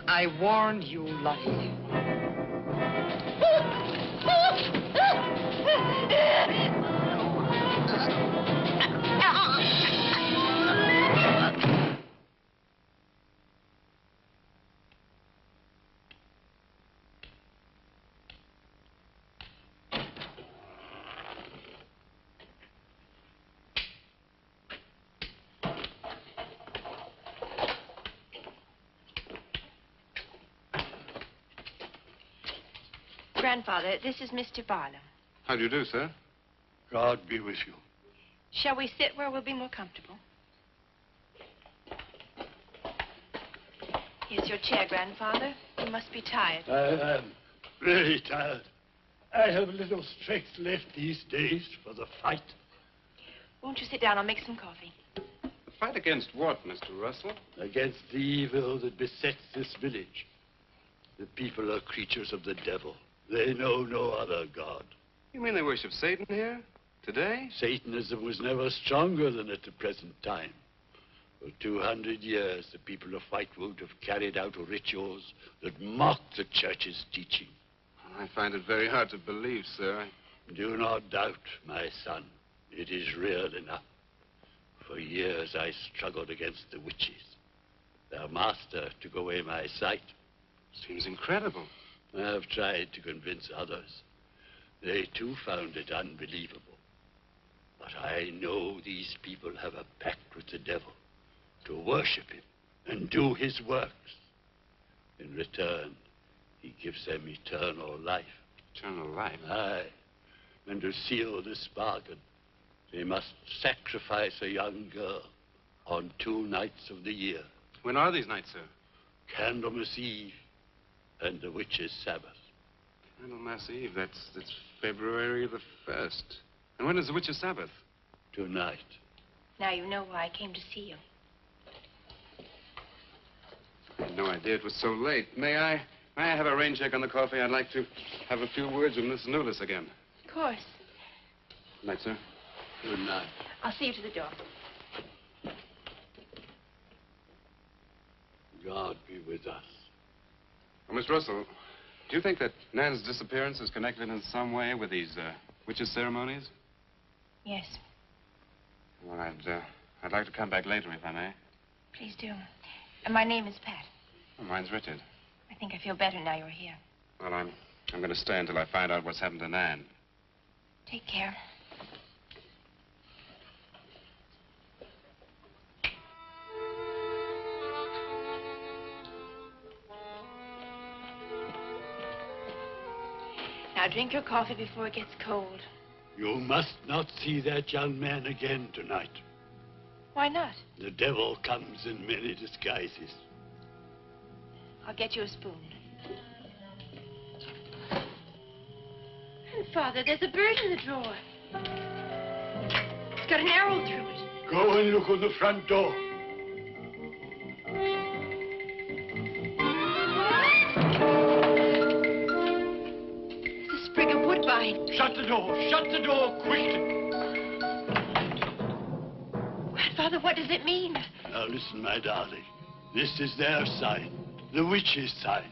I warned you, Lottie. Grandfather, this is Mr. Barlow. How do you do, sir? God be with you. Shall we sit where we'll be more comfortable? Here's your chair, Grandfather. You must be tired. I am very tired. I have little strength left these days for the fight. Won't you sit down? I'll make some coffee. The fight against what, Mr. Russell? Against the evil that besets this village. The people are creatures of the devil. They know no other god. You mean they worship Satan here? Today? Satanism was never stronger than at the present time. For 200 years, the people of Whitewood have carried out rituals that mock the church's teaching. I find it very hard to believe, sir. Do not doubt, my son. It is real enough. For years, I struggled against the witches. Their master took away my sight. Seems incredible. I have tried to convince others. They, too, found it unbelievable. But I know these people have a pact with the devil to worship him and do his works. In return, he gives them eternal life. Eternal life? Aye. And to seal this bargain, they must sacrifice a young girl on 2 nights of the year. When are these nights, sir? Candlemas Eve and the Witch's Sabbath. Candlemas Eve, that's February the 1st. And when is the Witch's Sabbath? Tonight. Now you know why I came to see you. I had no idea it was so late. May I have a rain check on the coffee? I'd like to have a few words with Miss Newless again. Of course. Good night, sir. Good night. I'll see you to the door. God be with us. Well, Miss Russell, do you think that Nan's disappearance is connected in some way with these witches' ceremonies? Yes. Well, I'd like to come back later, if I may. Please do. And my name is Pat. Well, mine's Richard. I think I feel better now you're here. Well, I'm going to stay until I find out what's happened to Nan. Take care. Now drink your coffee before it gets cold. You must not see that young man again tonight. Why not? The devil comes in many disguises. I'll get you a spoon. Father, there's a bird in the drawer. It's got an arrow through it. Go and look on the front door. It's a sprig of woodbine. Shut the door. Shut the door quickly. Grandfather, what does it mean? Now listen, my darling. This is their sign. The witch's sign.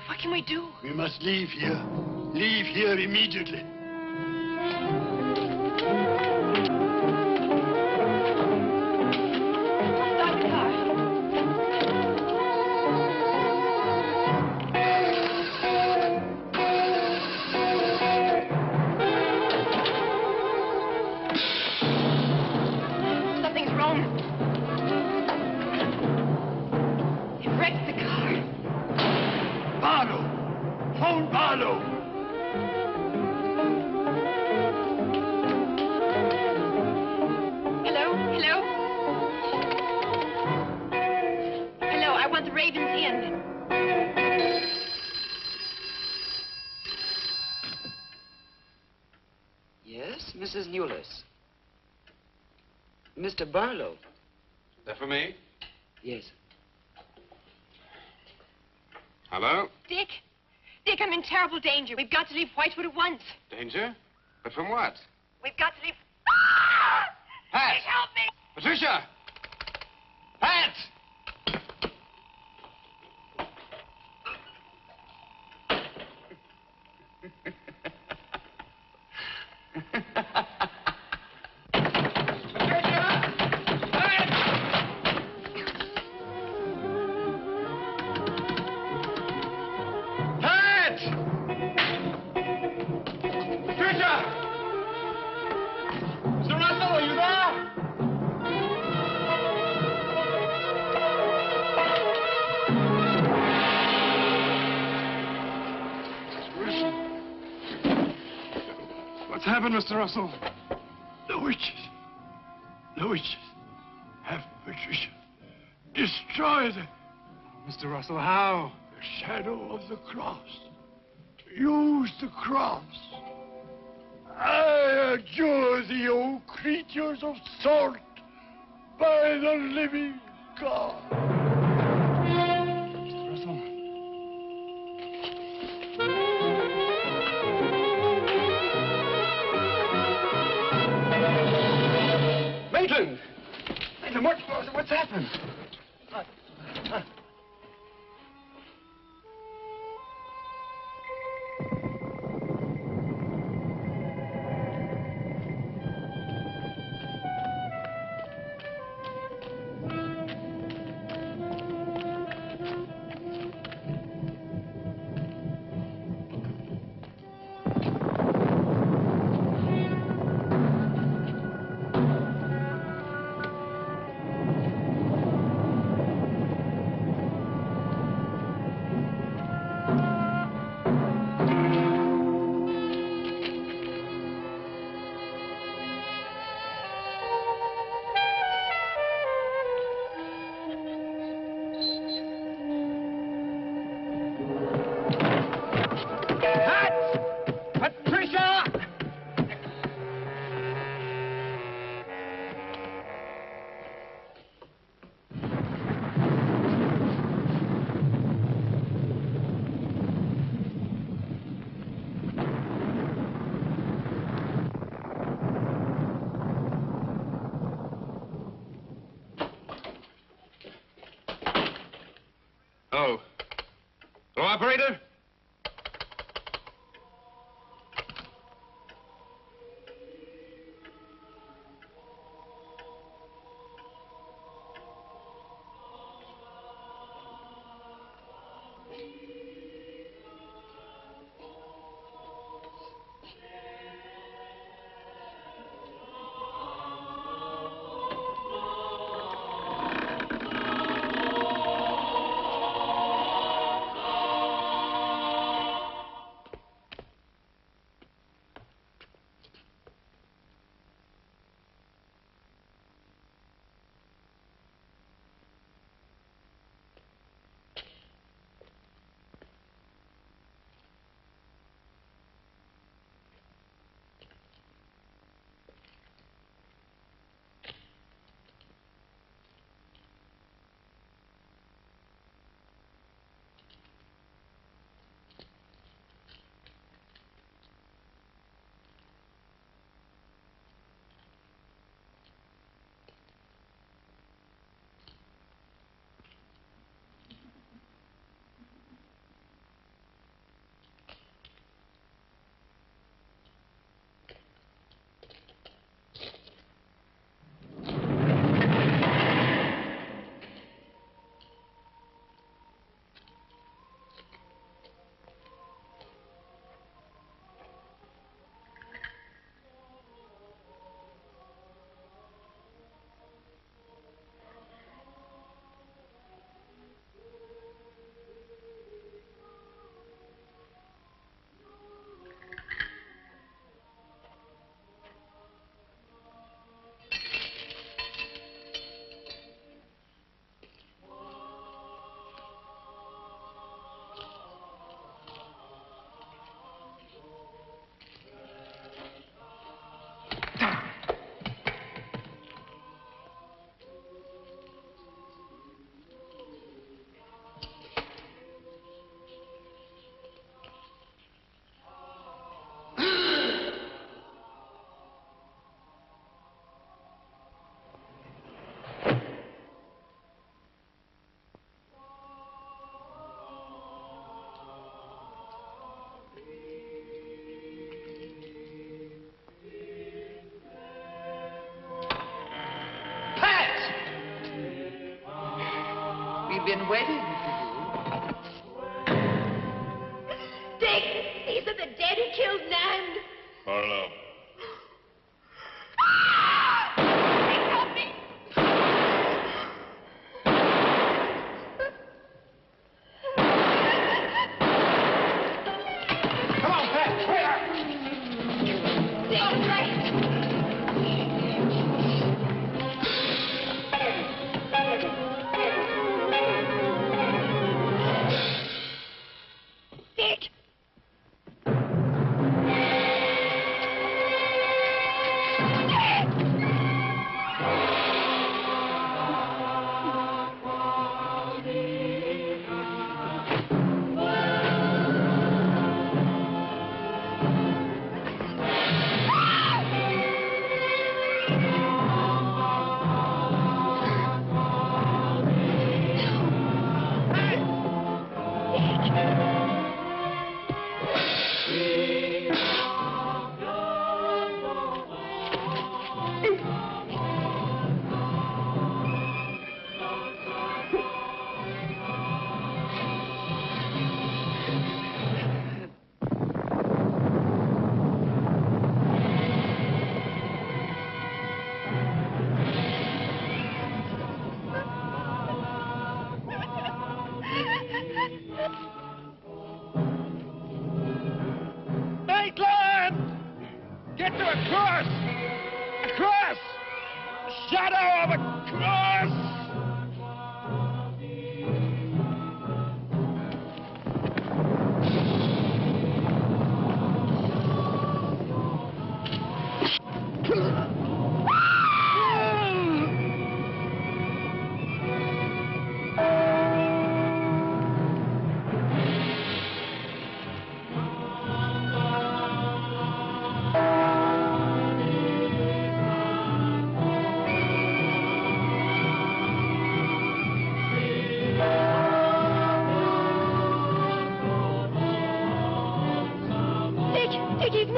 What can we do? We must leave here. Leave here immediately. Stop the car. Something's wrong. It wrecked the car. Barlow! Phone Barlow! Hello? Hello? Hello, I want the Ravens Inn. Yes, Mrs. Newless. Mr. Barlow. Is that for me? Yes. Hello? Dick? Dick, I'm in terrible danger. We've got to leave Whitewood at once. Danger? But from what? We've got to leave... Pat! Dick, help me! Patricia! Pat! happened, Mr. Russell? The witches. The witches have Patricia destroyed her. Mr. Russell, how? The shadow of the cross. Use the cross. I adjure thee, O creatures of salt, by the living God. Mr. Russell. Maitland! Maitland, what's happened? Oh. Hello, operator? Been waiting for you. Dick, these are the dead who killed Nan. Harlow. Dick, help me. Come on, Pat, hurry up! Dick,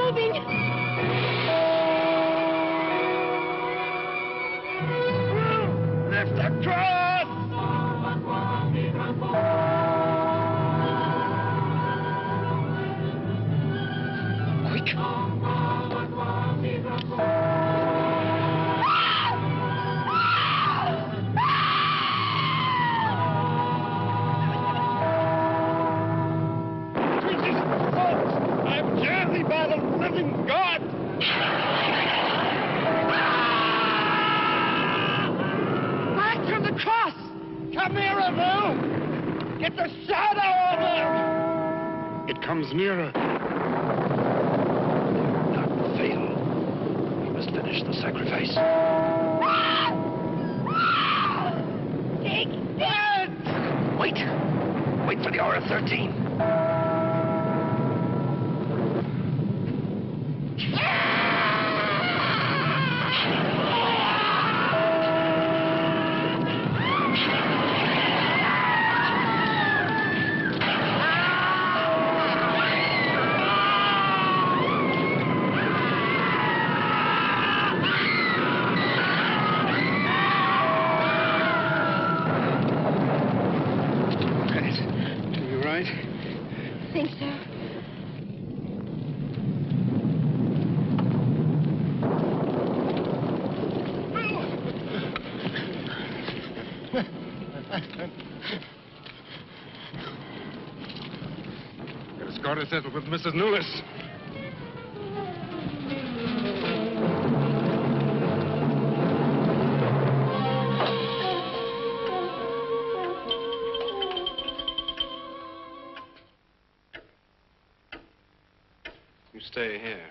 moving. Lift the cross! Quick. I'm jersey by the living God! Back from the cross! Come nearer, Lou! Get the shadow of it! It comes nearer. Not fail. We must finish the sacrifice. It's dead! Wait. Wait for the hour of 13. I think so. Get a score to settle with Mrs. Lewis. You stay here.